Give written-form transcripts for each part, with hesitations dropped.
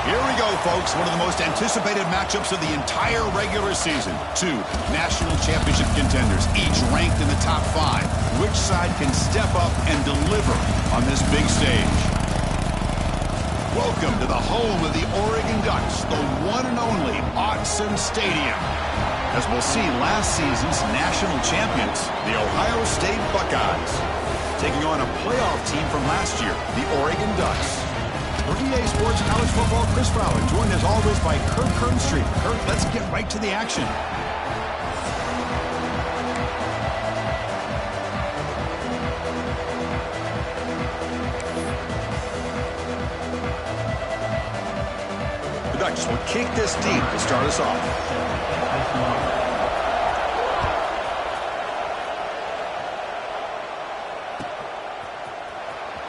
Here we go, folks. One of the most anticipated matchups of the entire regular season. Two national championship contenders, each ranked in the top 5. Which side can step up and deliver on this big stage? Welcome to the home of the Oregon Ducks, the one and only Autzen Stadium. As we'll see, last season's national champions, the Ohio State Buckeyes, taking on a playoff team from last year, the Oregon Ducks. For EA Sports College Football, Chris Fowler, joined as always by Kirk Kernstreet. Kirk, let's get right to the action. The Ducks will kick this deep to start us off.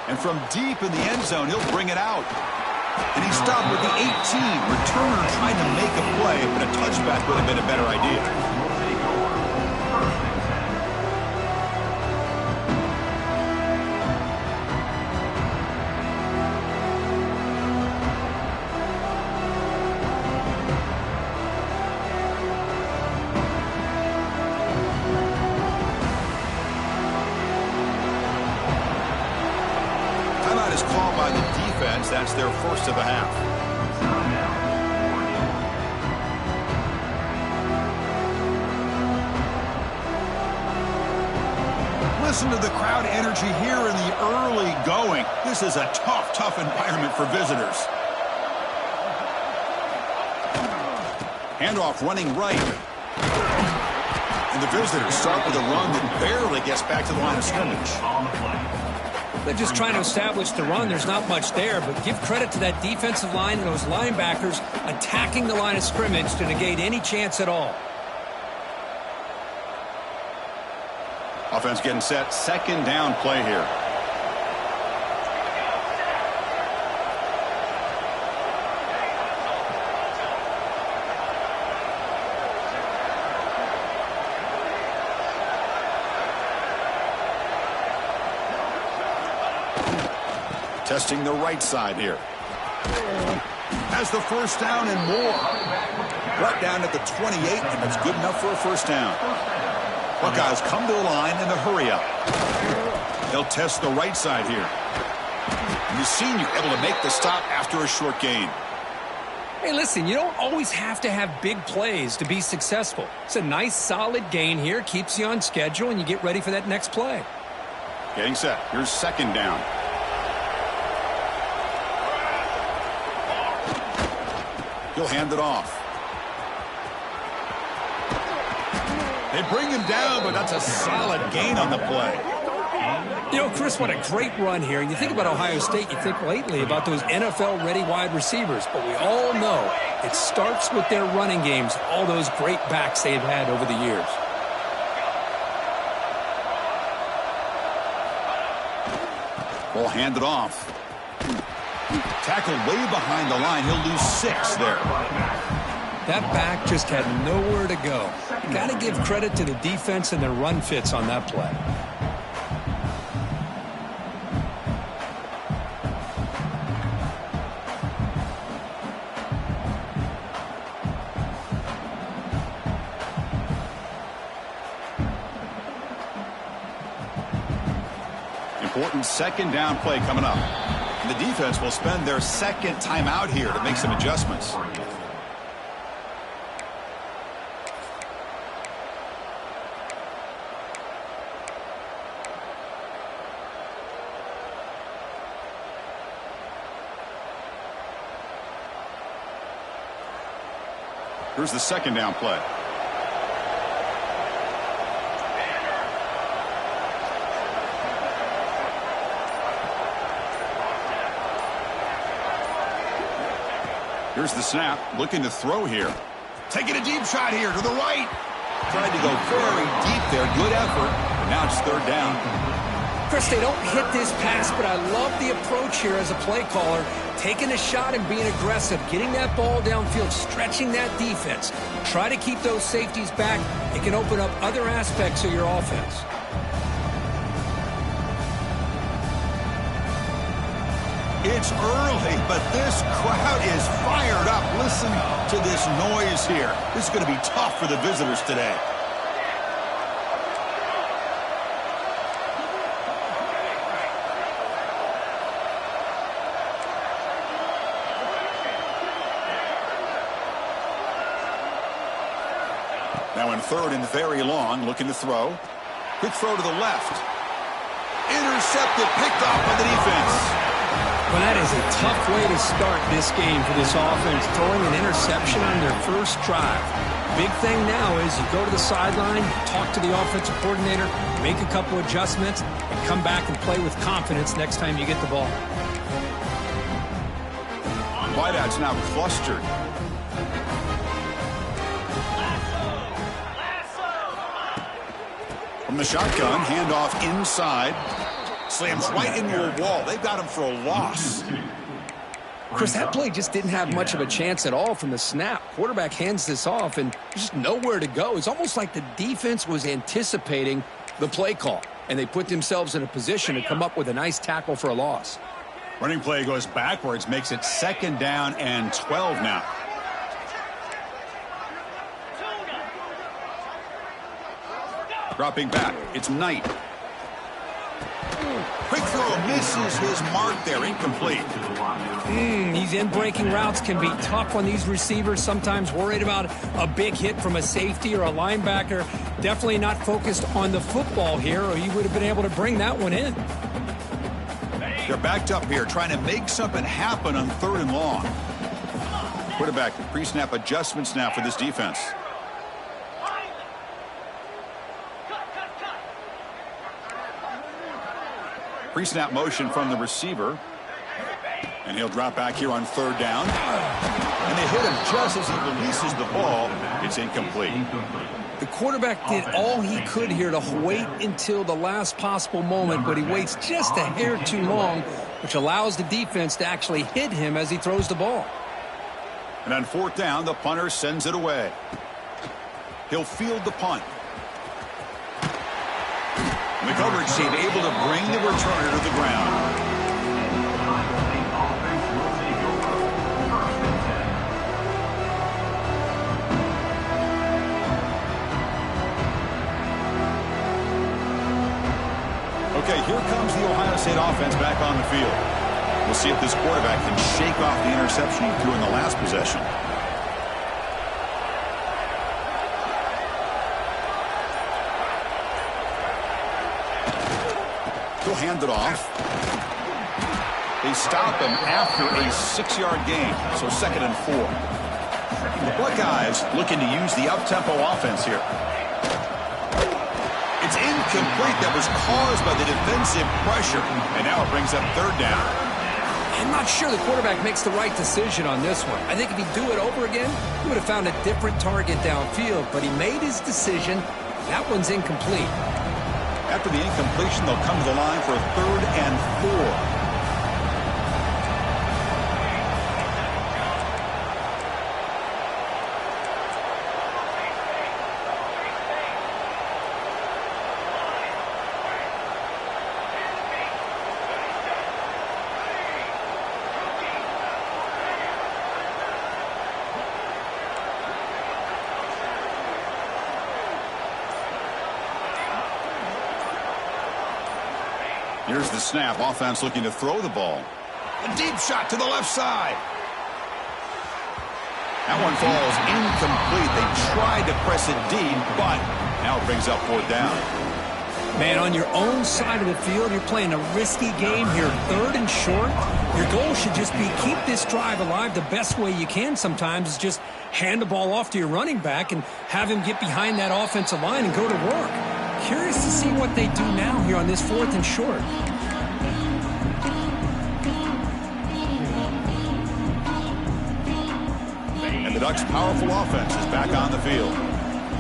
And from deep in the end zone, he'll bring it out. And he stopped with the 18. Returner trying to make a play, but a touchback would have been a better idea. Is called by the defense. That's their first of the half. Listen to the crowd energy here in the early going. This is a tough environment for visitors. Handoff running right. And the visitors start with a run that barely gets back to the line of scrimmage. They're just trying to establish the run. There's not much there, but give credit to that defensive line and those linebackers attacking the line of scrimmage to negate any chance at all. Offense getting set. Second down play here. Testing the right side here. Has the first down and more. Right down at the 28, and that's good enough for a first down. Buckeyes come to the line in a hurry up. They'll test the right side here. And the senior able to make the stop after a short gain. Hey, listen, you don't always have to have big plays to be successful. It's a nice, solid gain here. Keeps you on schedule, and you get ready for that next play. Getting set. Here's second down. He'll hand it off. They bring him down, but that's a solid gain on the play. You know, Chris, what a great run here. And you think about Ohio State, you think lately about those NFL-ready wide receivers. But we all know it starts with their running games, all those great backs they've had over the years. Ball handed off. Tackled way behind the line. He'll lose 6 there. That back just had nowhere to go. Got to give credit to the defense and their run fits on that play. Important second down play coming up. And the defense will spend their second timeout here to make some adjustments. Here's the second down play. Here's the snap, looking to throw here. Taking a deep shot here to the right. Tried to go very deep there. Good effort. But now it's third down. Chris, they don't hit this pass, but I love the approach here as a play caller. Taking a shot and being aggressive, getting that ball downfield, stretching that defense. Try to keep those safeties back. It can open up other aspects of your offense. It's early, but this crowd is listen to this noise here. This is going to be tough for the visitors today. Now in third and very long, looking to throw. Quick throw to the left. Intercepted, picked off by the defense. Well, that is a tough way to start this game for this offense, throwing an interception on their first drive. Big thing now is you go to the sideline, talk to the offensive coordinator, make a couple adjustments, and come back and play with confidence next time you get the ball. Wideouts now clustered. From the shotgun, handoff inside. Slams right into a wall. They've got him for a loss. Chris, that play just didn't have much of a chance at all from the snap. Quarterback hands this off, and there's just nowhere to go. It's almost like the defense was anticipating the play call, and they put themselves in a position to come up with a nice tackle for a loss. Running play goes backwards, makes it 2nd down and 12 now. Dropping back, it's Knight. Quick throw, misses his mark there, incomplete. These in-breaking routes can be tough on these receivers, sometimes worried about a big hit from a safety or a linebacker. Definitely not focused on the football here, or he would have been able to bring that one in. They're backed up here, trying to make something happen on 3rd and long. Quarterback pre-snap adjustments now for this defense. Pre-snap motion from the receiver. And he'll drop back here on 3rd down. And they hit him just as he releases the ball. It's incomplete. The quarterback did all he could here to wait until the last possible moment, but he waits just a hair too long, which allows the defense to actually hit him as he throws the ball. And on 4th down, the punter sends it away. He'll field the punt. And the coverage team able to bring the returner to the ground. Okay, here comes the Ohio State offense back on the field. We'll see if this quarterback can shake off the interception he threw in the last possession. He'll hand it off. They stop him after a 6-yard gain, so 2nd and 4. The Buckeyes looking to use the up-tempo offense here. It's incomplete. That was caused by the defensive pressure. And now it brings up 3rd down. I'm not sure the quarterback makes the right decision on this one. I think if he'd do it over again, he would have found a different target downfield. But he made his decision. That one's incomplete. After the incompletion, they'll come to the line for a 3rd and 4. Here's the snap. Offense looking to throw the ball. A deep shot to the left side. That one falls incomplete. They tried to press it deep, but now it brings up 4th down. Man, on your own side of the field, you're playing a risky game here. 3rd and short. Your goal should just be keep this drive alive the best way you can sometimes is just hand the ball off to your running back and have him get behind that offensive line and go to work. Curious to see what they do now here on this 4th and short. And the Ducks' powerful offense is back on the field.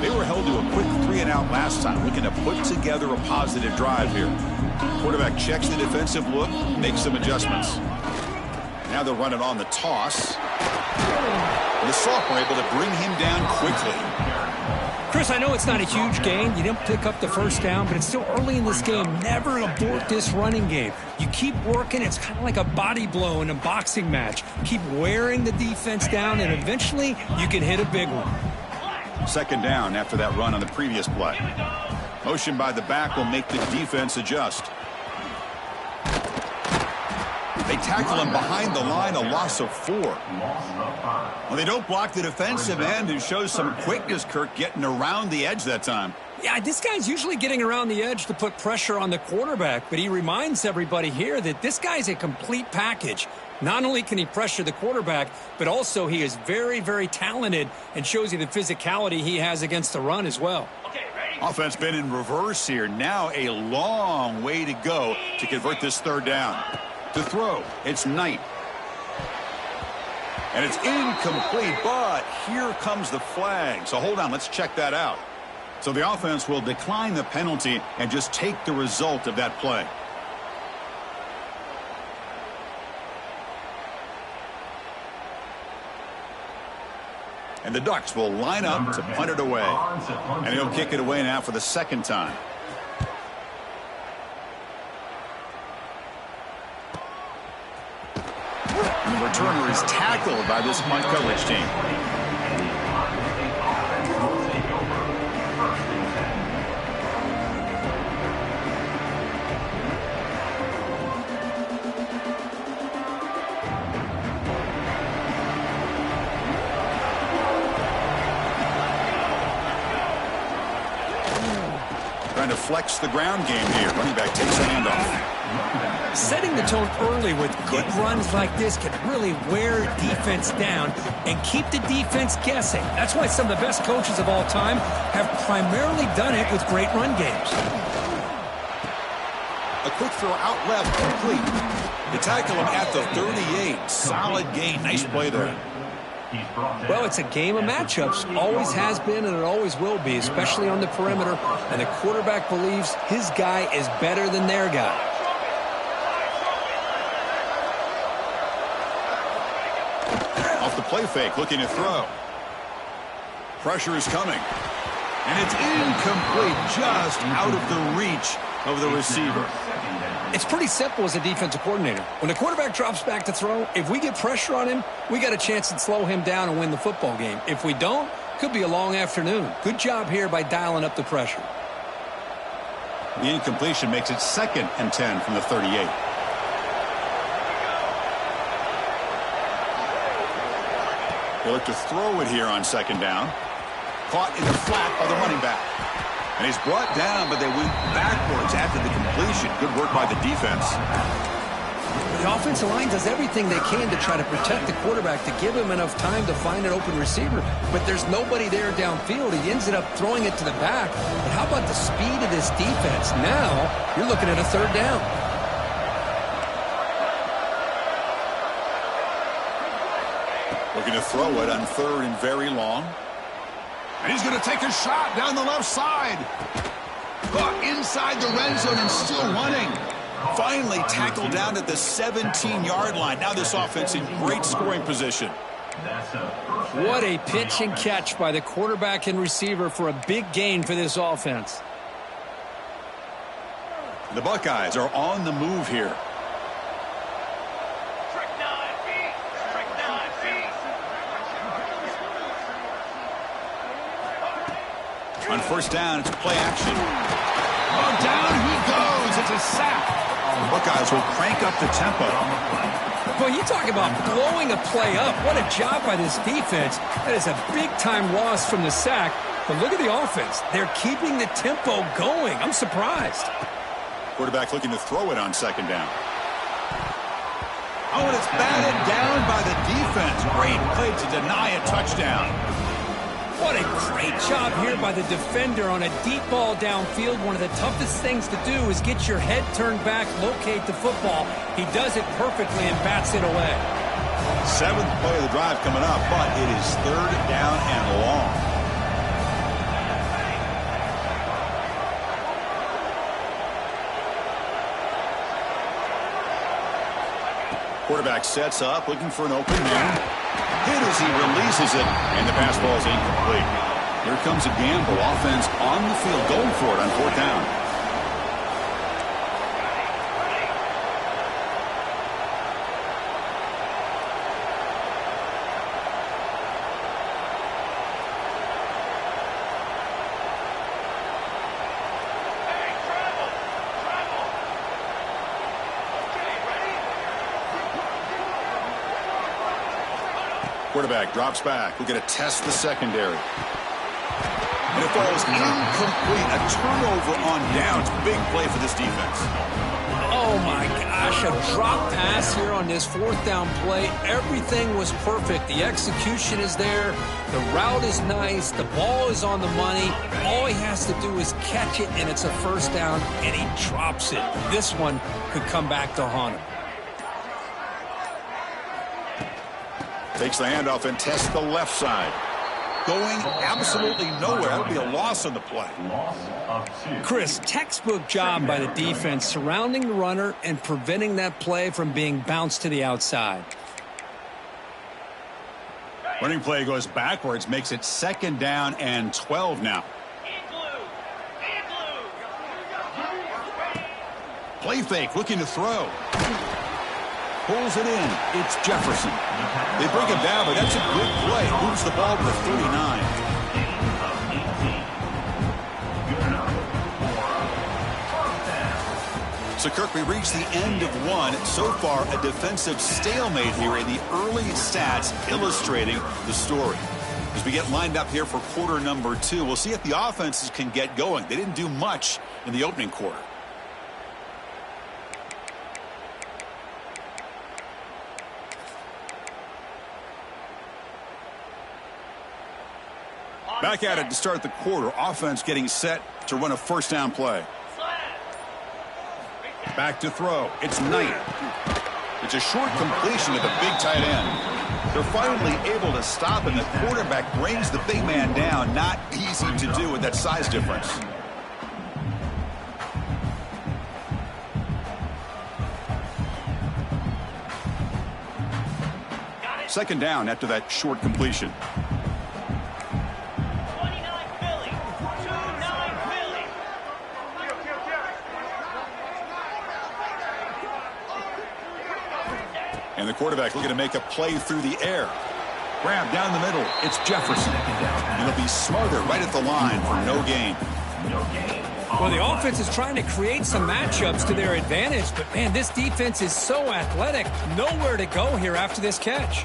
They were held to a quick 3-and-out last time, looking to put together a positive drive here. Quarterback checks the defensive look, makes some adjustments. Now they'll run it on the toss. And the sophomore able to bring him down quickly. Chris, I know it's not a huge gain. You didn't pick up the first down, but it's still early in this game. Never abort this running game. You keep working. It's kind of like a body blow in a boxing match. Keep wearing the defense down, and eventually you can hit a big one. Second down after that run on the previous play. Motion by the back will make the defense adjust. They tackle him behind the line, a loss of 4. Well, they don't block the defensive end, who shows some quickness, Kirk, getting around the edge that time. Yeah, this guy's usually getting around the edge to put pressure on the quarterback, but he reminds everybody here that this guy's a complete package. Not only can he pressure the quarterback, but also he is very, very talented and shows you the physicality he has against the run as well. Offense been in reverse here. Now a long way to go to convert this third down. To throw, it's Knight. And it's incomplete, but here comes the flag. So hold on, let's check that out. So the offense will decline the penalty and just take the result of that play. And the Ducks will line up to punt it away. And he'll kick it away now for the second time. And the returner is tackled by this punt coverage team. Trying to flex the ground game here. Running back takes the handoff. Setting the tone early with good runs like this can really wear defense down and keep the defense guessing. That's why some of the best coaches of all time have primarily done it with great run games. A quick throw out left, complete. They tackle him at the 38. Solid gain. Nice play there. Well, it's a game of matchups. Always has been and it always will be, especially on the perimeter. And the quarterback believes his guy is better than their guy. Off the play fake, looking to throw. Pressure is coming. And it's incomplete, just out of the reach of the receiver. It's pretty simple as a defensive coordinator. When the quarterback drops back to throw, if we get pressure on him, we got a chance to slow him down and win the football game. If we don't, could be a long afternoon. Good job here by dialing up the pressure. The incompletion makes it 2nd and 10 from the 38. They look to throw it here on second down. Caught in the flat by the running back. And he's brought down, but they went backwards after the completion. Good work by the defense. The offensive line does everything they can to try to protect the quarterback, to give him enough time to find an open receiver. But there's nobody there downfield. He ends up throwing it to the back. But how about the speed of this defense? Now you're looking at a third down. Looking to throw it on 3rd and very long. And he's going to take a shot down the left side. Caught inside the red zone and still running. Finally tackled down at the 17-yard line. Now this offense in great scoring position. What a pitch and catch by the quarterback and receiver for a big gain for this offense. The Buckeyes are on the move here. On first down, it's play action. Oh, down he goes. It's a sack. The Buckeyes will crank up the tempo. Boy, you talk about blowing a play up. What a job by this defense. That is a big-time loss from the sack. But look at the offense. They're keeping the tempo going. I'm surprised. Quarterback looking to throw it on second down. Oh, and it's batted down by the defense. Great play to deny a touchdown. What a great job here by the defender on a deep ball downfield. One of the toughest things to do is get your head turned back, locate the football. He does it perfectly and bats it away. 7th play of the drive coming up, but it is 3rd down and long. Quarterback sets up, looking for an open man. Hit as he releases it, and the pass ball is incomplete. Here comes a gamble. Offense on the field going for it on 4th down. Quarterback drops back. We're going to test the secondary. And it falls incomplete. A turnover on downs. Big play for this defense. Oh, my gosh. A drop pass here on this 4th down play. Everything was perfect. The execution is there. The route is nice. The ball is on the money. All he has to do is catch it, and it's a 1st down, and he drops it. This one could come back to haunt him. Takes the handoff and tests the left side. Going absolutely nowhere. That would be a loss on the play. Chris, textbook job by the defense surrounding the runner and preventing that play from being bounced to the outside. Running play goes backwards, makes it 2nd down and 12 now. Play fake, looking to throw. Pulls it in. It's Jefferson. They bring him down, but that's a good play. Moves the ball to the 39. So, Kirk, we reach the end of one. So far, a defensive stalemate here in the early stats illustrating the story. As we get lined up here for quarter number 2, we'll see if the offenses can get going. They didn't do much in the opening quarter. Back at it to start the quarter. Offense getting set to run a 1st down play. Back to throw. It's Knight. It's a short completion to the big tight end. They're finally able to stop him. The quarterback brings the big man down. Not easy to do with that size difference. Second down after that short completion. And the quarterback looking to make a play through the air. Grab down the middle. It's Jefferson. And he'll be smothered right at the line for no gain. Well, the offense is trying to create some matchups to their advantage, but, man, this defense is so athletic. Nowhere to go here after this catch.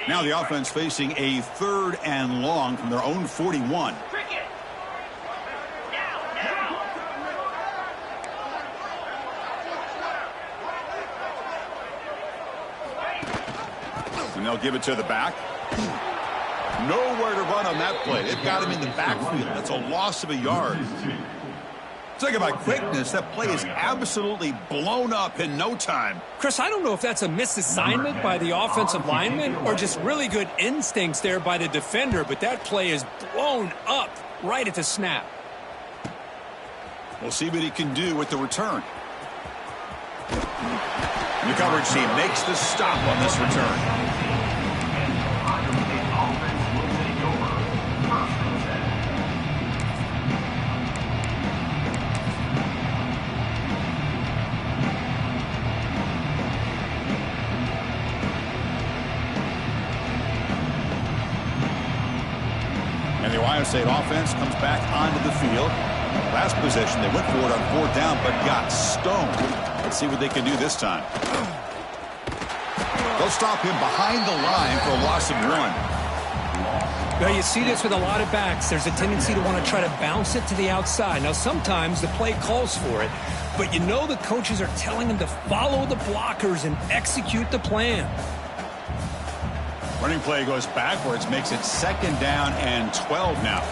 Now the offense facing a 3rd and long from their own 41. And they'll give it to the back. Nowhere to run on that play. They've got him in the backfield. That's a loss of a yard. Talk about quickness. That play is absolutely blown up in no time. Chris, I don't know if that's a misassignment by the offensive lineman or just really good instincts there by the defender, but that play is blown up right at the snap. We'll see what he can do with the return. The coverage team makes the stop on this return. And the Ohio State offense comes back onto the field. Last possession, they went for it on 4th down, but got stoned. Let's see what they can do this time. They'll stop him behind the line for a loss of 1. Well, you see this with a lot of backs. There's a tendency to want to try to bounce it to the outside. Now, sometimes the play calls for it, but you know the coaches are telling them to follow the blockers and execute the plan. Running play goes backwards, makes it 2nd down and 12 now.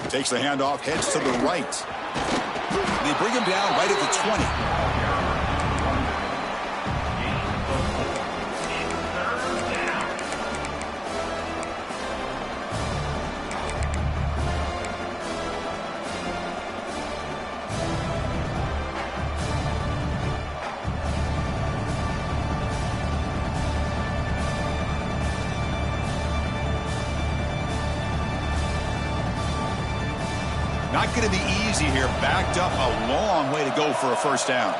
Takes the handoff, heads to the right. They bring him down right at the 20. Not going to be easy here. Backed up a long way to go for a first down.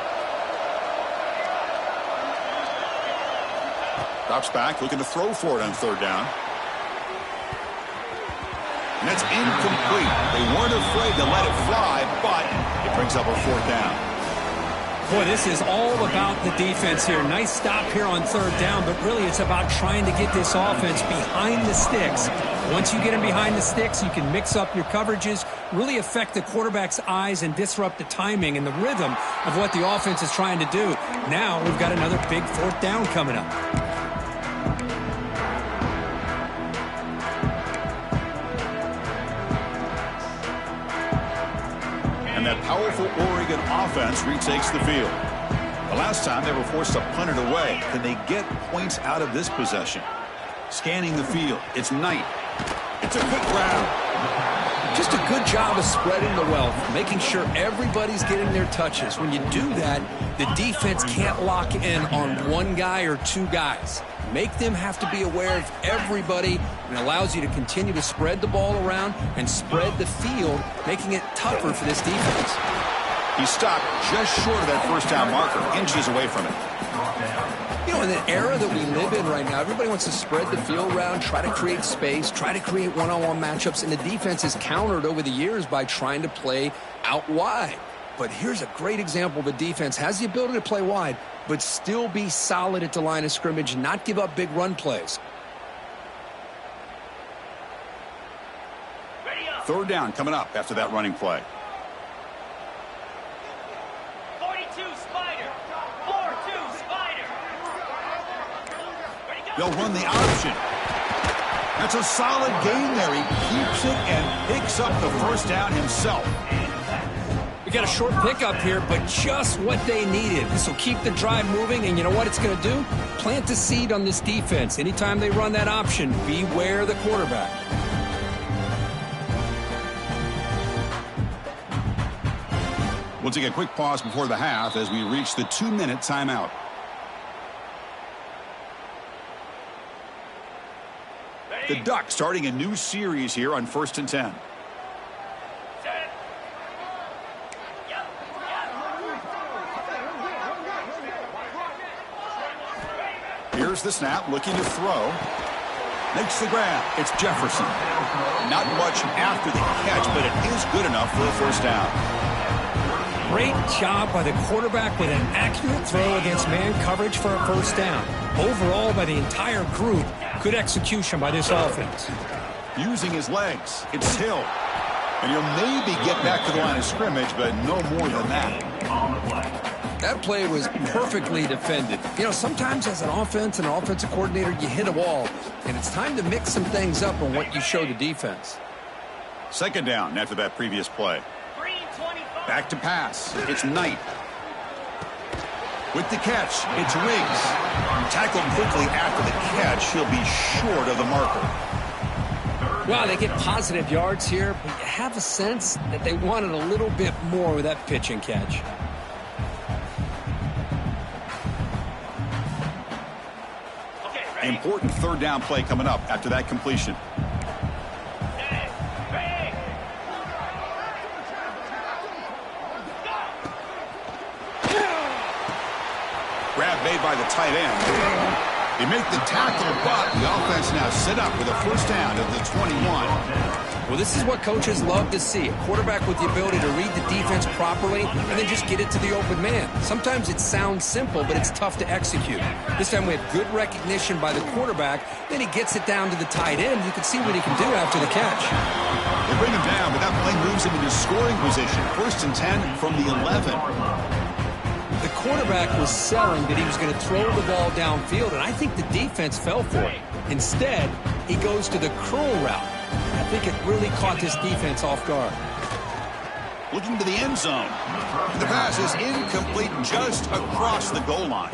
Drops back, looking to throw for it on third down. And that's incomplete. They weren't afraid to let it fly, but it brings up a fourth down. Boy, this is all about the defense here. Nice stop here on third down, but really it's about trying to get this offense behind the sticks. Once you get them behind the sticks, you can mix up your coverages, really affect the quarterback's eyes and disrupt the timing and the rhythm of what the offense is trying to do. Now we've got another big fourth down coming up. And that powerful Oregon offense retakes the field. The last time they were forced to punt it away. Can they get points out of this possession? Scanning the field. It's Knight. It's a quick grab. Just a good job of spreading the wealth, making sure everybody's getting their touches. When you do that, the defense can't lock in on one guy or two guys. Make them have to be aware of everybody, and allows you to continue to spread the ball around and spread the field, making it tougher for this defense. He stopped just short of that first down marker, inches away from it. You know, in the era that we live in right now, everybody wants to spread the field around, try to create space, try to create one-on-one matchups, and the defense has countered over the years by trying to play out wide. But here's a great example of a defense has the ability to play wide, but still be solid at the line of scrimmage, not give up big run plays. Third down coming up after that running play. 42 Spider. 4-2 Spider. They'll run the option. That's a solid gain there. He keeps it and picks up the first down himself. We got a short pickup here, but just what they needed. This will keep the drive moving, and you know what it's going to do? Plant a seed on this defense. Anytime they run that option, beware the quarterback. We'll take a quick pause before the half as we reach the 2-minute timeout. The Ducks starting a new series here on 1st and 10. Here's the snap, looking to throw. Makes the grab. It's Jefferson. Not much after the catch, but it is good enough for a first down. Great job by the quarterback with an accurate throw against man coverage for a first down. Overall, by the entire group, good execution by this offense. Using his legs, it's Hill. And he'll maybe get back to the line of scrimmage, but no more than that. That play was perfectly defended. You know, sometimes as an offense and an offensive coordinator, you hit a wall, and it's time to mix some things up on what you show the defense. Second down after that previous play. Back to pass. It's Knight. With the catch, it's Riggs. Tackled quickly after the catch. He'll be short of the marker. Well, they get positive yards here, but you have a sense that they wanted a little bit more with that pitch and catch. Important third down play coming up after that completion. Grab made by the tight end. They make the tackle, but the offense now set up with a first down at the 21. Well, this is what coaches love to see. A quarterback with the ability to read the defense properly and then just get it to the open man. Sometimes it sounds simple, but it's tough to execute. This time we have good recognition by the quarterback. Then he gets it down to the tight end. You can see what he can do after the catch. They bring him down, but that play moves him into scoring position. 1st and 10 from the 11. The quarterback was selling that he was going to throw the ball downfield, and I think the defense fell for it. Instead, he goes to the curl route. I think it really caught this defense off guard. Looking to the end zone. The pass is incomplete just across the goal line.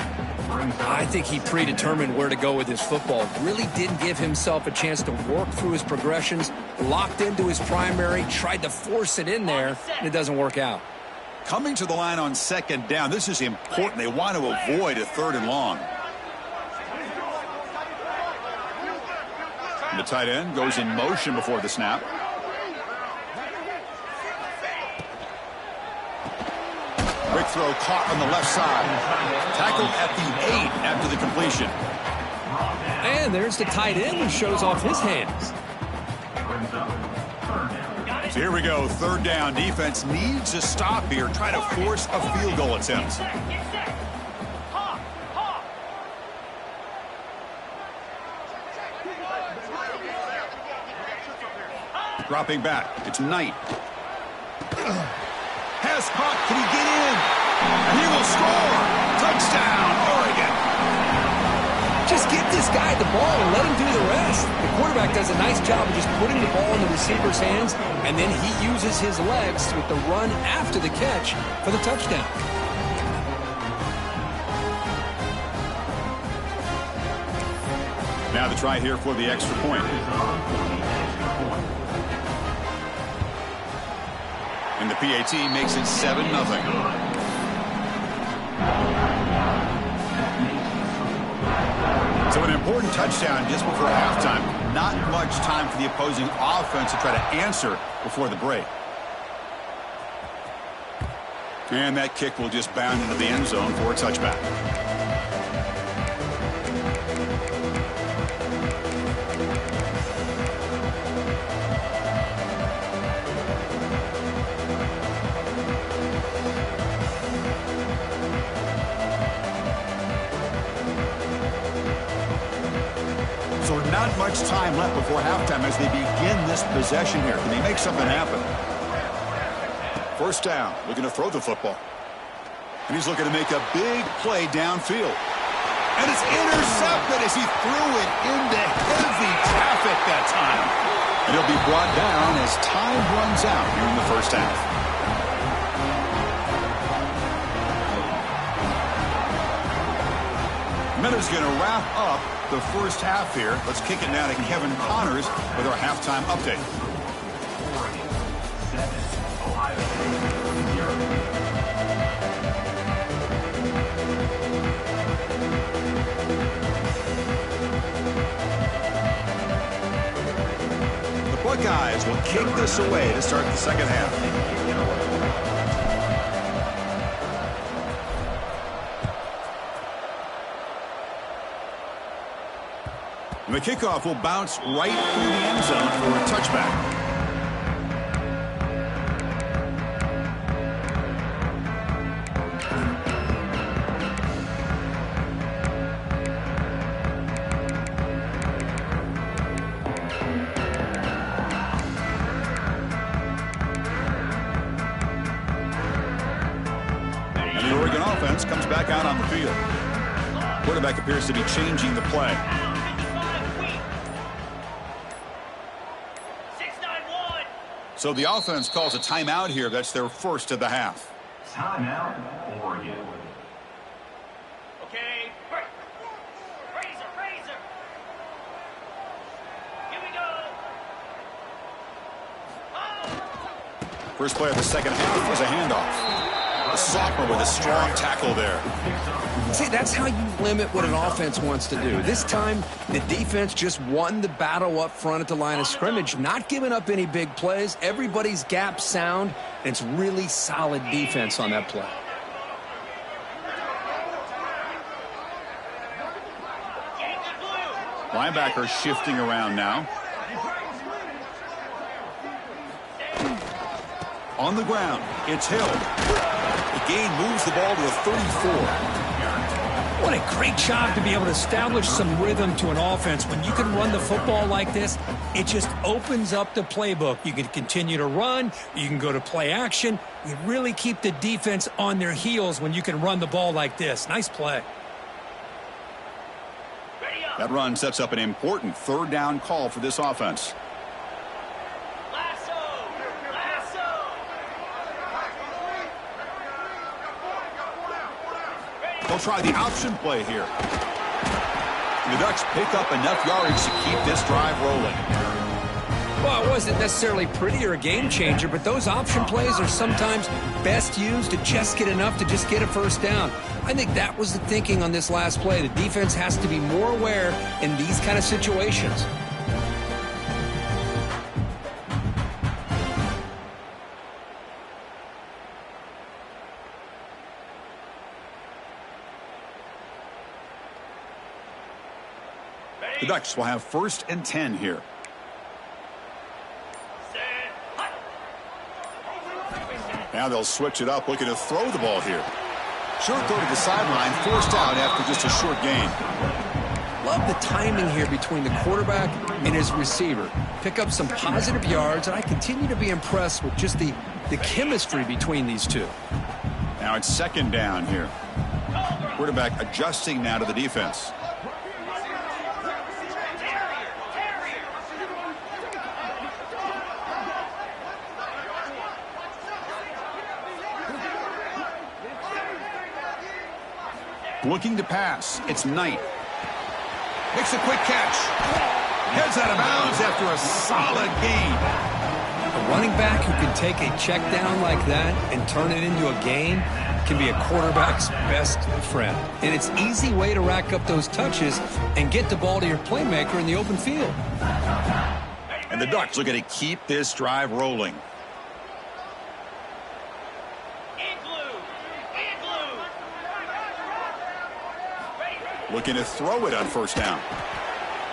I think he predetermined where to go with his football. Really didn't give himself a chance to work through his progressions. Locked into his primary, tried to force it in there, and it doesn't work out. Coming to the line on second down, this is important. They want to avoid a 3rd and long. And the tight end goes in motion before the snap. Quick throw caught on the left side. Tackled at the 8 after the completion. And there's the tight end who shows off his hands. So here we go, 3rd down. Defense needs to stop here, try to force a field goal attempt. Dropping back, it's Knight. Has Hawk, can he get in? And he will score! Touchdown, Oregon! Just get this guy the ball and let him do the rest. The quarterback does a nice job of just putting the ball in the receiver's hands, and then he uses his legs with the run after the catch for the touchdown. Now the try here for the extra point. And the PAT makes it 7-0. So an important touchdown just before halftime. Not much time for the opposing offense to try to answer before the break. And that kick will just bound into the end zone for a touchback. So not much time left before halftime as they begin this possession here. Can they make something happen? 1st down, looking to throw the football. And he's looking to make a big play downfield. And it's intercepted as he threw it into heavy traffic that time. And he'll be brought down as time runs out here in the 1st half. Minute's going to wrap up the 1st half here. Let's kick it now to Kevin Connors with our halftime update. The Buckeyes will kick this away to start the 2nd half. The kickoff will bounce right through the end zone for a touchback. And the Oregon offense comes back out on the field. Quarterback appears to be changing the play. So the offense calls a timeout here. That's their 1st of the half. Timeout, Oregon. Okay. Razor. Here we go. Oh. First play of the 2nd half was a handoff. The sophomore with a strong tackle there. See, that's how you limit what an offense wants to do. This time, the defense just won the battle up front at the line of scrimmage, not giving up any big plays. Everybody's gap sound, and it's really solid defense on that play. Linebacker shifting around now. On the ground, it's Hill. The gain moves the ball to the 34. What a great job to be able to establish some rhythm to an offense. When you can run the football like this, it just opens up the playbook. You can continue to run. You can go to play action. You really keep the defense on their heels when you can run the ball like this. Nice play. That run sets up an important 3rd down call for this offense. They'll try the option play here. The Ducks pick up enough yardage to keep this drive rolling. Well, it wasn't necessarily pretty or a game changer, but those option plays are sometimes best used to just get enough to just get a first down. I think that was the thinking on this last play. The defense has to be more aware in these kind of situations. The Ducks will have 1st and 10 here. Now they'll switch it up, looking to throw the ball here. Short throw to the sideline, forced out after just a short gain. Love the timing here between the quarterback and his receiver. Pick up some positive yards, and I continue to be impressed with just the chemistry between these two. Now it's 2nd down here. Quarterback adjusting now to the defense. Looking to pass. It's Knight. Makes a quick catch. Heads out of bounds after a solid gain. A running back who can take a check down like that and turn it into a gain can be a quarterback's best friend. And it's an easy way to rack up those touches and get the ball to your playmaker in the open field. And the Ducks are going to keep this drive rolling. Looking to throw it on 1st down.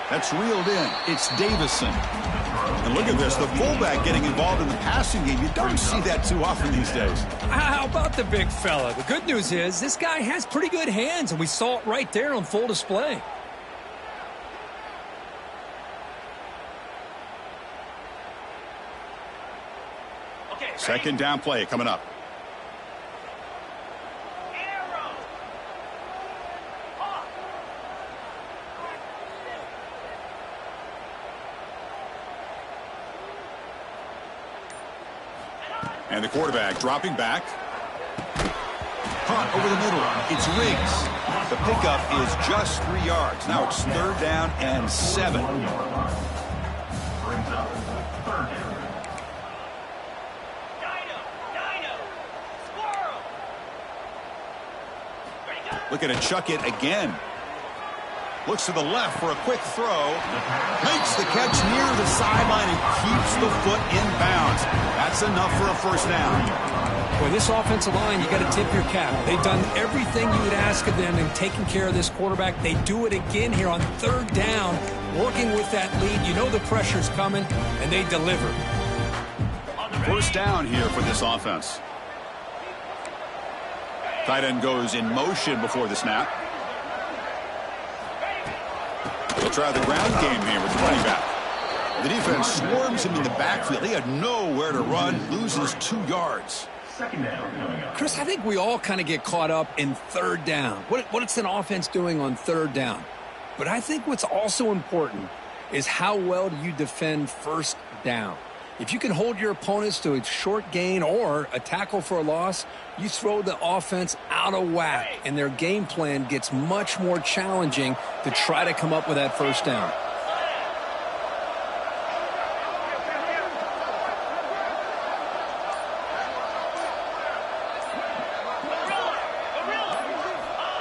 That's reeled in. It's Davison. And look at this, the fullback getting involved in the passing game. You don't see that too often these days. How about the big fella? The good news is this guy has pretty good hands, and we saw it right there on full display. Okay, 2nd down play coming up. And the quarterback dropping back. Caught over the middle. It's Riggs. The pickup is just 3 yards. Now it's 3rd down and 7. Looking to chuck it again. Looks to the left for a quick throw. Makes the catch near the sideline and keeps the foot in bounds. That's enough for a 1st down. Boy, this offensive line, you got to tip your cap. They've done everything you would ask of them in taking care of this quarterback. They do it again here on 3rd down, working with that lead. You know the pressure's coming, and they deliver. 1st down here for this offense. Tight end goes in motion before the snap. They'll try the ground game here with the running back. The defense swarms him in the backfield. He had nowhere to run, loses 2 yards. 2nd down coming up. Chris, I think we all kind of get caught up in 3rd down. What's an offense doing on 3rd down? But I think what's also important is how well do you defend 1st down. If you can hold your opponents to a short gain or a tackle for a loss, you throw the offense out of whack, and their game plan gets much more challenging to try to come up with that 1st down.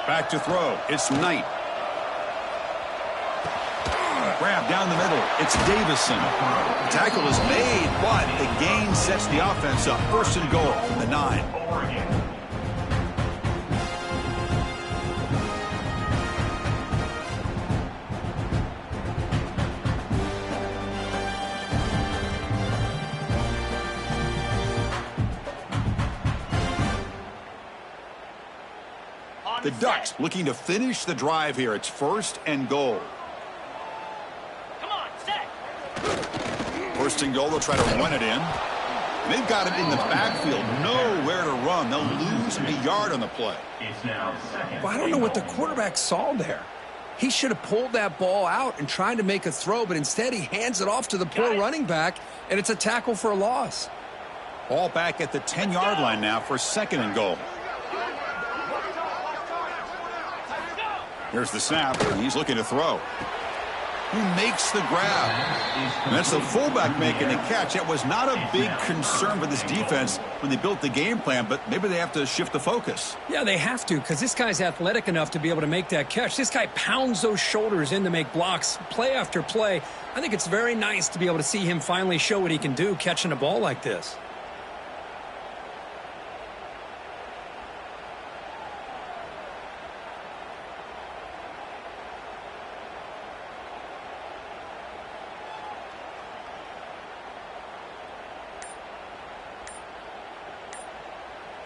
Back to throw. It's Knight. Grab down the middle. It's Davison. The tackle is made, but the gain sets the offense up. 1st and goal from the 9. Oregon. The Ducks looking to finish the drive here. It's 1st and goal. Come on, set. 1st and goal. They'll try to run it in. They've got it in the backfield. Nowhere to run. They'll lose a yard on the play. It's now 2nd. Well, I don't know what the quarterback saw there. He should have pulled that ball out and tried to make a throw, but instead he hands it off to the poor running back, and it's a tackle for a loss. Ball back at the 10-yard line now for 2nd and goal. Here's the snap, and he's looking to throw. Who makes the grab? And that's the fullback making the catch. That was not a big concern for this defense when they built the game plan, but maybe they have to shift the focus. Yeah, they have to, because this guy's athletic enough to be able to make that catch. This guy pounds those shoulders in to make blocks play after play. I think it's very nice to be able to see him finally show what he can do catching a ball like this.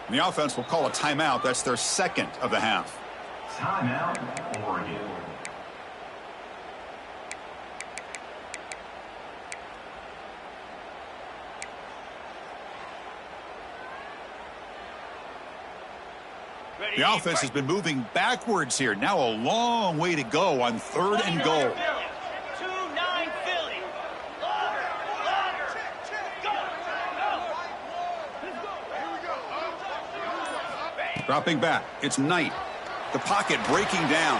The offense will call a timeout. That's their second of the half. Timeout, Oregon. The offense has been moving backwards here. Now a long way to go on 3rd and goal. 2-9 Philly. Dropping back. It's Knight. The pocket breaking down.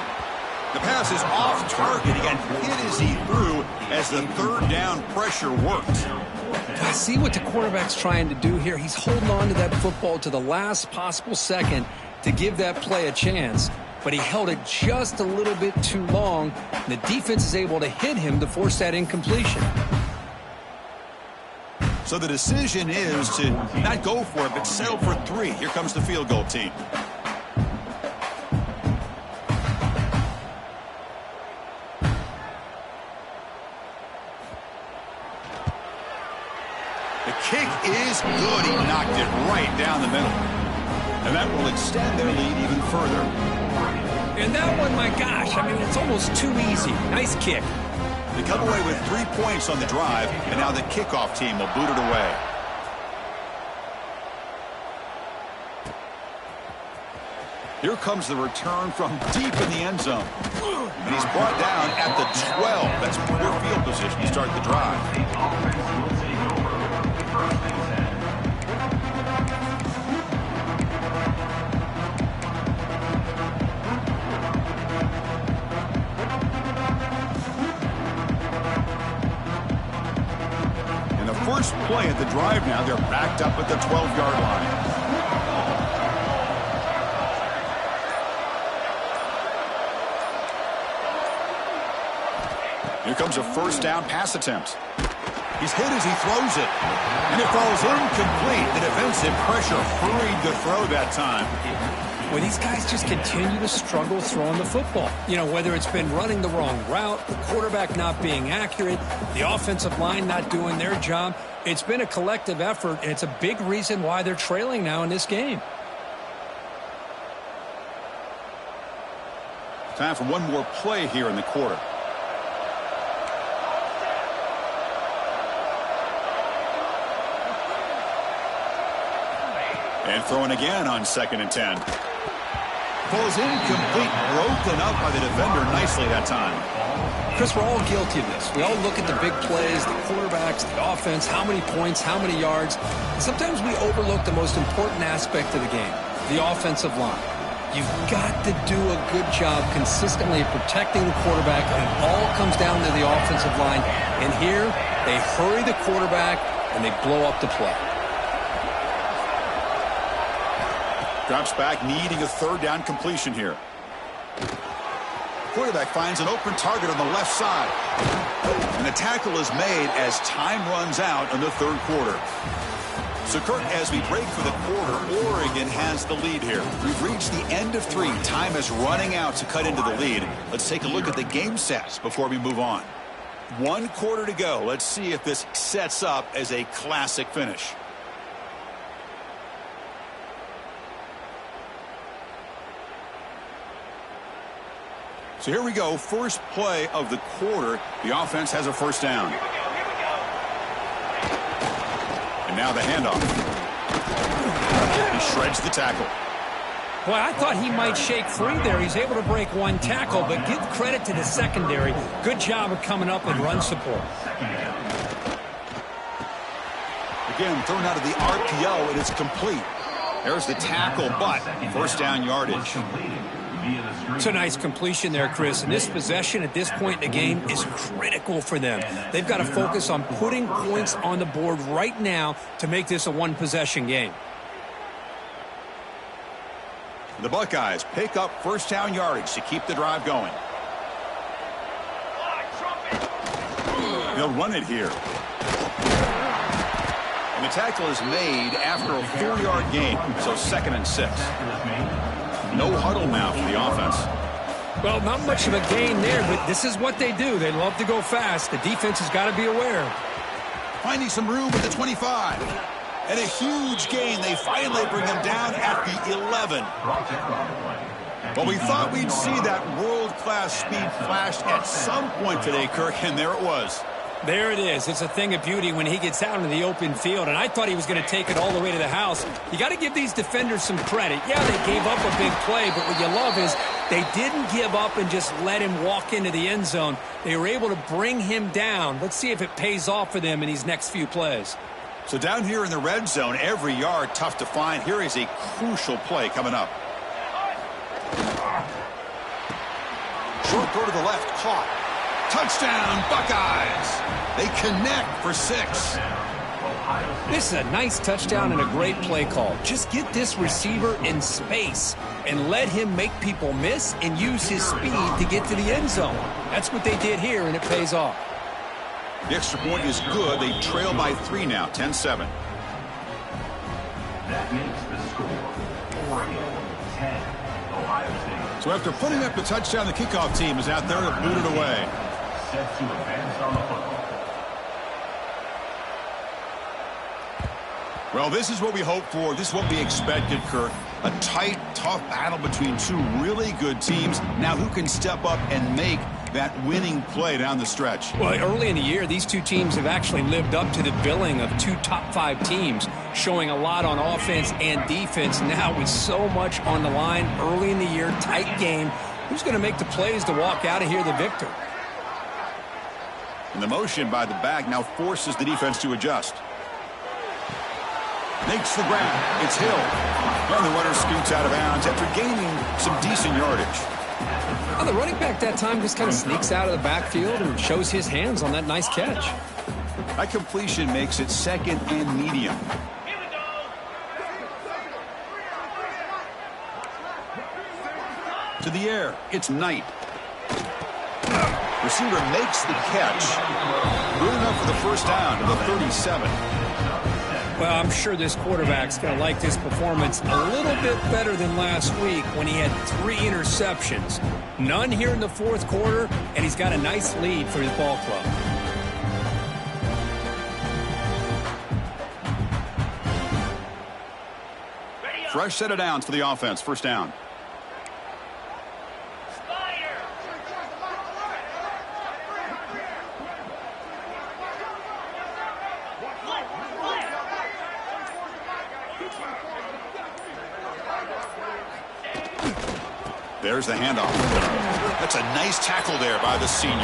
The pass is off target. He got hit as he threw as the 3rd down pressure worked. I see what the quarterback's trying to do here. He's holding on to that football to the last possible second to give that play a chance, but he held it just a little bit too long. The defense is able to hit him to force that incompletion. So the decision is to not go for it, but settle for 3. Here comes the field goal team. The kick is good. He knocked it right down the middle. And that will extend their lead even further. And that one, my gosh, I mean, it's almost too easy. Nice kick. They come away with 3 points on the drive, and now the kickoff team will boot it away. Here comes the return from deep in the end zone. And he's brought down at the 12. That's poor field position to start the drive. First play at the drive now. They're backed up at the 12-yard line. Here comes a first down pass attempt. He's hit as he throws it. And it falls incomplete. The defensive pressure hurried the throw that time. Well, these guys just continue to struggle throwing the football. You know, whether it's been running the wrong route, the quarterback not being accurate, the offensive line not doing their job. It's been a collective effort, and it's a big reason why they're trailing now in this game. Time for one more play here in the quarter. And throwing again on 2nd and 10. Falls incomplete, broken up by the defender nicely that time. Chris, we're all guilty of this. We all look at the big plays, the quarterbacks, the offense, how many points, how many yards. And sometimes we overlook the most important aspect of the game, the offensive line. You've got to do a good job consistently protecting the quarterback, and it all comes down to the offensive line. And here, they hurry the quarterback, and they blow up the play. Drops back, needing a 3rd down completion here. Quarterback finds an open target on the left side. And the tackle is made as time runs out in the 3rd quarter. So, Kirk, as we break for the quarter, Oregon has the lead here. We've reached the end of 3. Time is running out to cut into the lead. Let's take a look at the game sets before we move on. 1 quarter to go. Let's see if this sets up as a classic finish. So here we go, first play of the quarter. The offense has a first down. And now the handoff. He shreds the tackle. Well, I thought he might shake free there. He's able to break 1 tackle, but give credit to the secondary. Good job of coming up and run support. Again, thrown out of the RPO, and it's complete. There's the tackle, but first down yardage. via the screen. It's a nice completion there, Chris. And this possession at this point in the game is critical for them. They've got to focus on putting points on the board right now to make this a one-possession game. The Buckeyes pick up first down yardage to keep the drive going. They'll run it here. And the tackle is made after a 4-yard gain, so 2nd and 6. No huddle now for the offense. Well, not much of a gain there, but this is what they do. They love to go fast. The defense has got to be aware. Finding some room at the 25. And a huge gain. They finally bring him down at the 11. Well, we thought we'd see that world-class speed flash at some point today, Kirk, and there it was. There it is. It's a thing of beauty when he gets out into the open field, and I thought he was going to take it all the way to the house. You got to give these defenders some credit. Yeah, they gave up a big play, but what you love is they didn't give up and just let him walk into the end zone. They were able to bring him down. Let's see if it pays off for them in these next few plays. So down here in the red zone, every yard tough to find. Here is a crucial play coming up. Short throw to the left, caught. Touchdown, Buckeyes. They connect for 6. This is a nice touchdown and a great play call. Just get this receiver in space and let him make people miss and use his speed to get to the end zone. That's what they did here, and it pays off. The extra point is good. They trail by 3 now, 10-7. That makes the score Oregon 10, Ohio State. So after putting up the touchdown, the kickoff team is out there to boot it away. Set to advance on the football. Well, this is what we hoped for. This is what we expected, Kirk. A tight, tough battle between two really good teams. Now who can step up and make that winning play down the stretch? Well, early in the year, these two teams have actually lived up to the billing of 2 top-5 teams, showing a lot on offense and defense. Now with so much on the line early in the year, tight game, who's going to make the plays to walk out of here the victor? And the motion by the back now forces the defense to adjust. Makes the grab. It's Hill. And the runner scoots out of bounds after gaining some decent yardage. Well, the running back that time just kind of sneaks out of the backfield and shows his hands on that nice catch. That completion makes it 2nd and medium. Here we go. To the air. It's Knight. Receiver makes the catch. Good enough for the first down to the 37. Well, I'm sure this quarterback's going to like this performance a little bit better than last week when he had 3 interceptions. None here in the 4th quarter, and he's got a nice lead for his ball club. Fresh set of downs for the offense. First down. There's the handoff. That's a nice tackle there by the senior.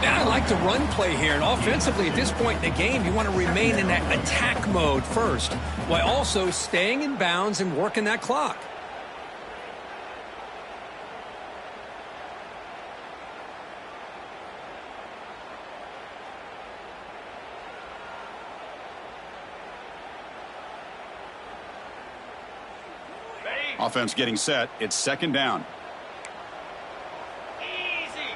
Now, I like the run play here. And offensively, at this point in the game, you want to remain in that attack mode first, while also staying in bounds and working that clock. Offense getting set. It's 2nd down. Easy.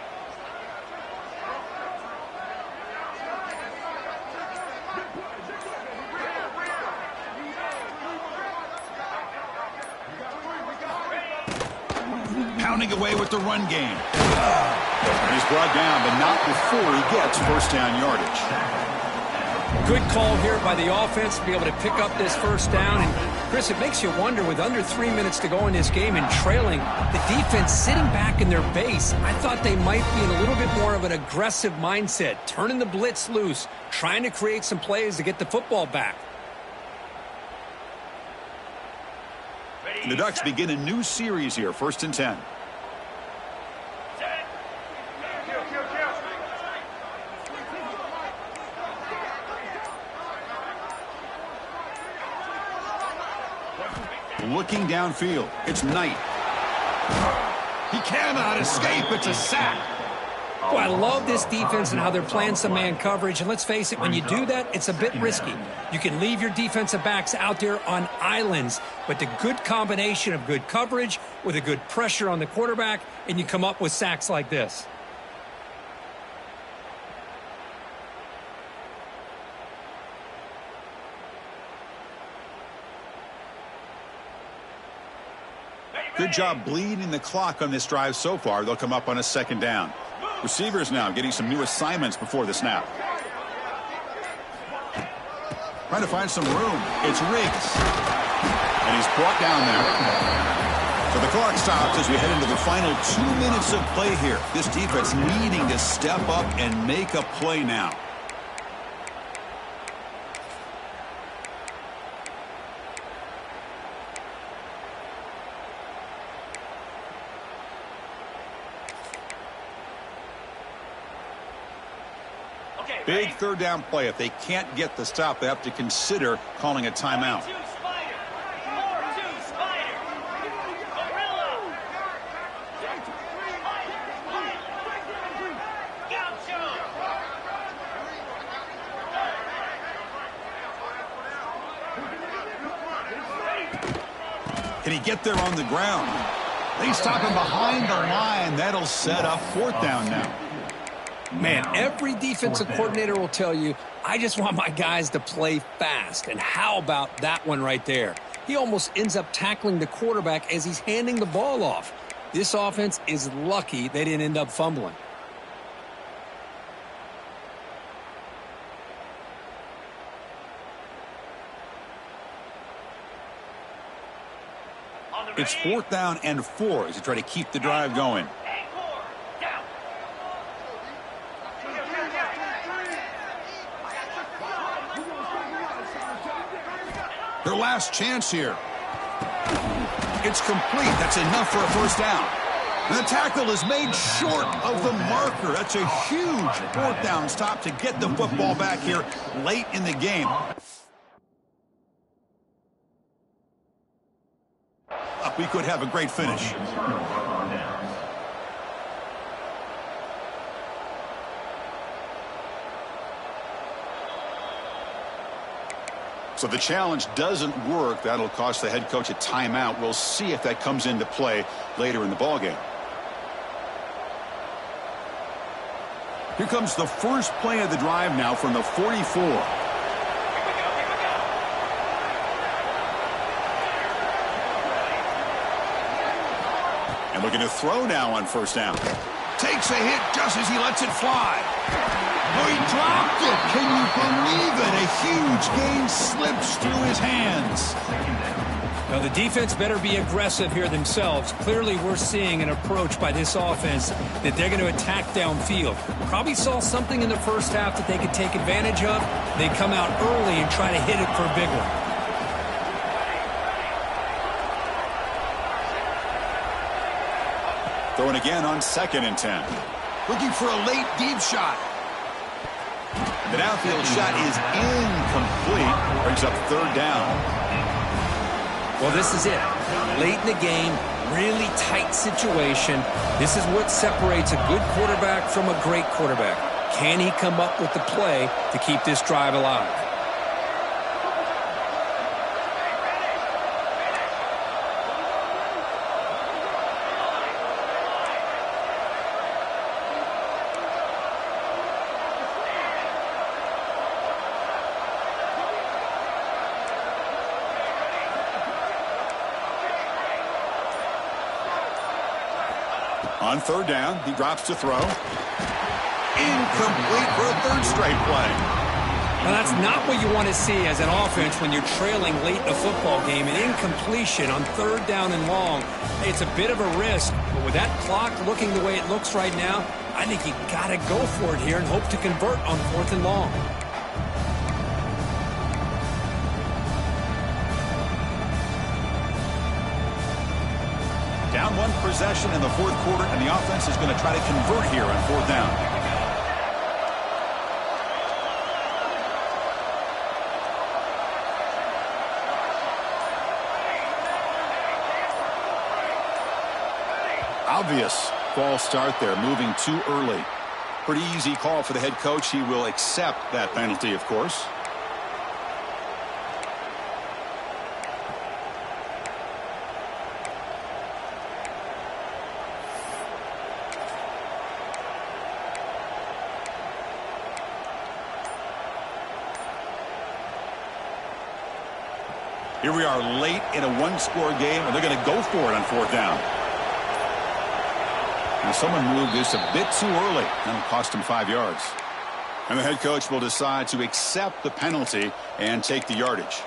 Pounding away with the run game. And he's brought down, but not before he gets first down yardage. Good call here by the offense to be able to pick up this first down. And, Chris, it makes you wonder, with under 3 minutes to go in this game and trailing, the defense sitting back in their base, I thought they might be in a little bit more of an aggressive mindset, turning the blitz loose, trying to create some plays to get the football back. And the Ducks begin a new series here, 1st and 10. Looking downfield, it's Knight. He cannot escape. It's a sack. Boy, I love this defense and how they're playing some man coverage. And let's face it, when you do that, it's a bit risky. You can leave your defensive backs out there on islands, but the good combination of good coverage with a good pressure on the quarterback, and you come up with sacks like this. Good job bleeding the clock on this drive so far. They'll come up on a second down. Receivers now getting some new assignments before the snap. Trying to find some room. It's Riggs. And he's brought down there. So the clock stops as we head into the final 2 minutes of play here. This defense needing to step up and make a play now. Big third down play. If they can't get the stop, they have to consider calling a timeout. Can he get there on the ground? They stop him behind the line. That'll set up fourth down now. Man, every defensive coordinator will tell you, I just want my guys to play fast. And how about that one right there? He almost ends up tackling the quarterback as he's handing the ball off. This offense is lucky they didn't end up fumbling. It's fourth down and 4 as they try to keep the drive going. Their last chance here. It's complete. That's enough for a first down. And the tackle is made short of the marker. That's a huge fourth down stop to get the football back here late in the game. We could have a great finish. So the challenge doesn't work. That'll cost the head coach a timeout. We'll see if that comes into play later in the ballgame. Here comes the first play of the drive now from the 44. And looking to throw now on first down. Takes a hit just as he lets it fly. Oh, he dropped it. Can you believe it? A huge gain slips through his hands. Now, the defense better be aggressive here themselves. Clearly, we're seeing an approach by this offense that they're going to attack downfield. Probably saw something in the first half that they could take advantage of. They come out early and try to hit it for a big one. Throwing again on 2nd and 10. Looking for a late deep shot. The downfield shot is incomplete. Brings up third down. Well, this is it. Late in the game, really tight situation. This is what separates a good quarterback from a great quarterback. Can he come up with the play to keep this drive alive? On third down, he drops to throw. Incomplete for a third straight play. Now, that's not what you want to see as an offense when you're trailing late in a football game. An incompletion on third down and long. It's a bit of a risk, but with that clock looking the way it looks right now, I think you got to go for it here and hope to convert on 4th and long. Down one possession in the fourth quarter, and the offense is going to try to convert here on fourth down. Obvious false start there, moving too early. Pretty easy call for the head coach. He will accept that penalty, of course. Here we are late in a one-score game, and they're going to go for it on fourth down. Now someone moved this a bit too early. That'll cost him 5 yards. And the head coach will decide to accept the penalty and take the yardage.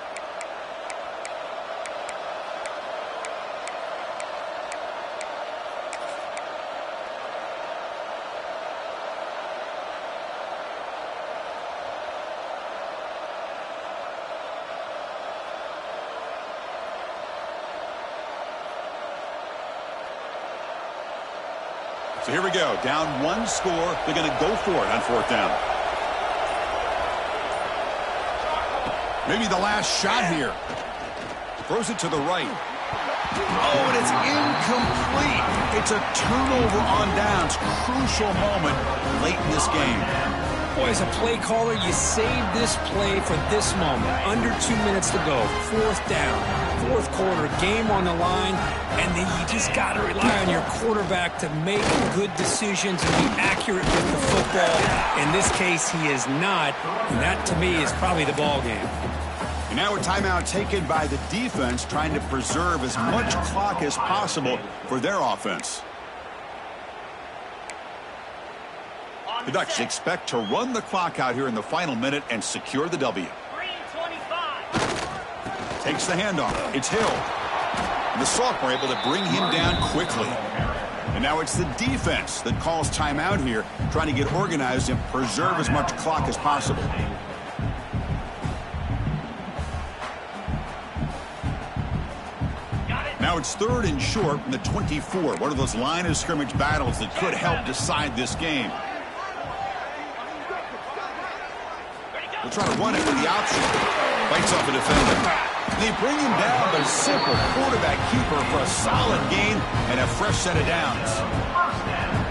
So here we go. Down one score. They're going to go for it on fourth down. Maybe the last shot here. Throws it to the right. Oh, and it's incomplete. It's a turnover on downs. Crucial moment late in this game. Boy, as a play caller, you save this play for this moment. Under 2 minutes to go. Fourth down. Fourth quarter. Game on the line. And then you just got to rely on your quarterback to make good decisions and be accurate with the football. In this case, he is not. And that, to me, is probably the ball game. And now a timeout taken by the defense, trying to preserve as much clock as possible for their offense. The Ducks expect to run the clock out here in the final minute and secure the W. 3:25. Takes the handoff. It's Hill. And the sophomore able to bring him down quickly. And now it's the defense that calls timeout here, trying to get organized and preserve as much clock as possible. Now it's third and short from the 24. One of those line of scrimmage battles that could help decide this game. They'll try to run it with the option. Fights off a defender. They bring him down, but a simple quarterback keeper for a solid gain and a fresh set of downs.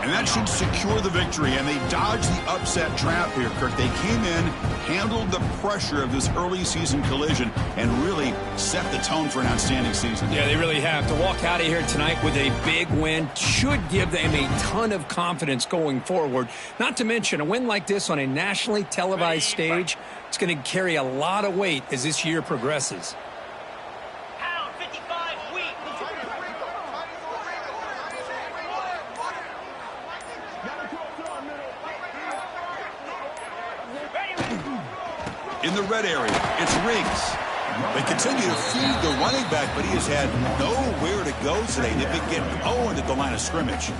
And that should secure the victory, and they dodged the upset trap here, Kirk. They came in, handled the pressure of this early season collision, and really set the tone for an outstanding season. Yeah, they really have. To walk out of here tonight with a big win should give them a ton of confidence going forward. Not to mention, a win like this on a nationally televised stage, it's going to carry a lot of weight as this year progresses. Pound 55 weak. In the red area, it's Riggs. They continue to feed the running back, but he has had nowhere to go today. They've been getting owned at the line of scrimmage.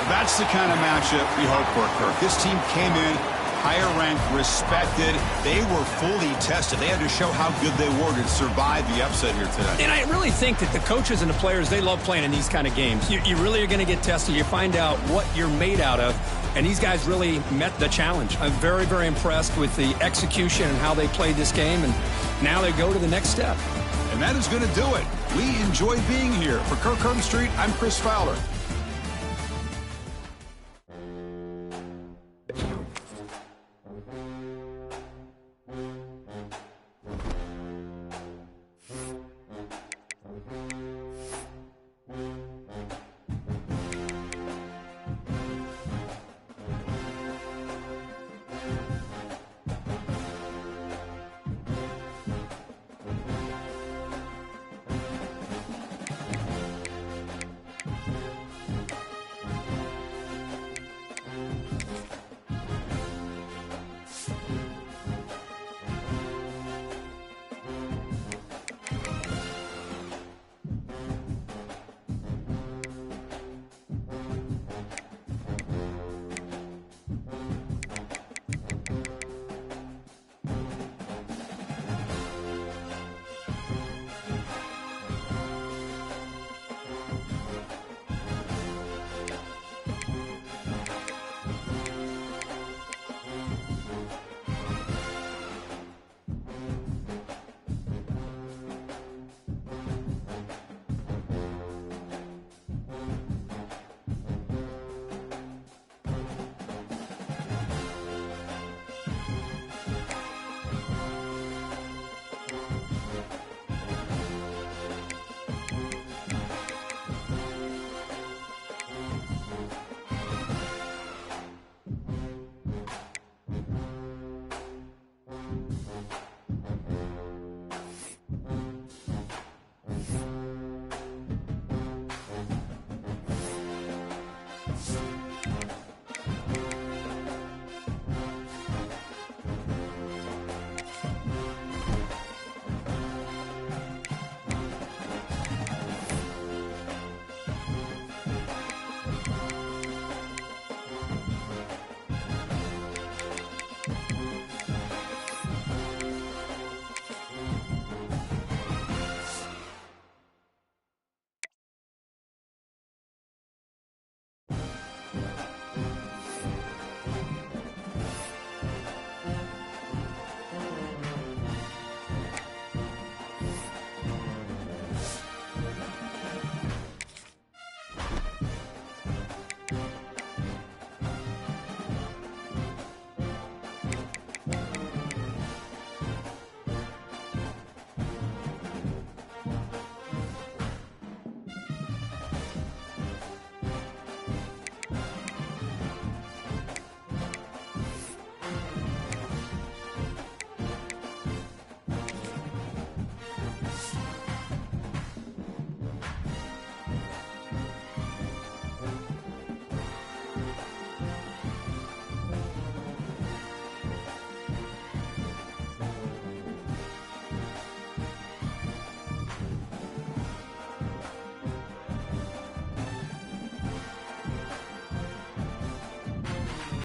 That's the kind of matchup we hope for, Kirk. This team came in higher ranked, respected. They were fully tested. They had to show how good they were to survive the upset here today. And I really think that the coaches and the players, they love playing in these kind of games. You really are going to get tested. You find out what you're made out of. And these guys really met the challenge. I'm very, very impressed with the execution and how they played this game. And now they go to the next step. And that is going to do it. We enjoy being here. For Kirk Herbstreit, I'm Chris Fowler.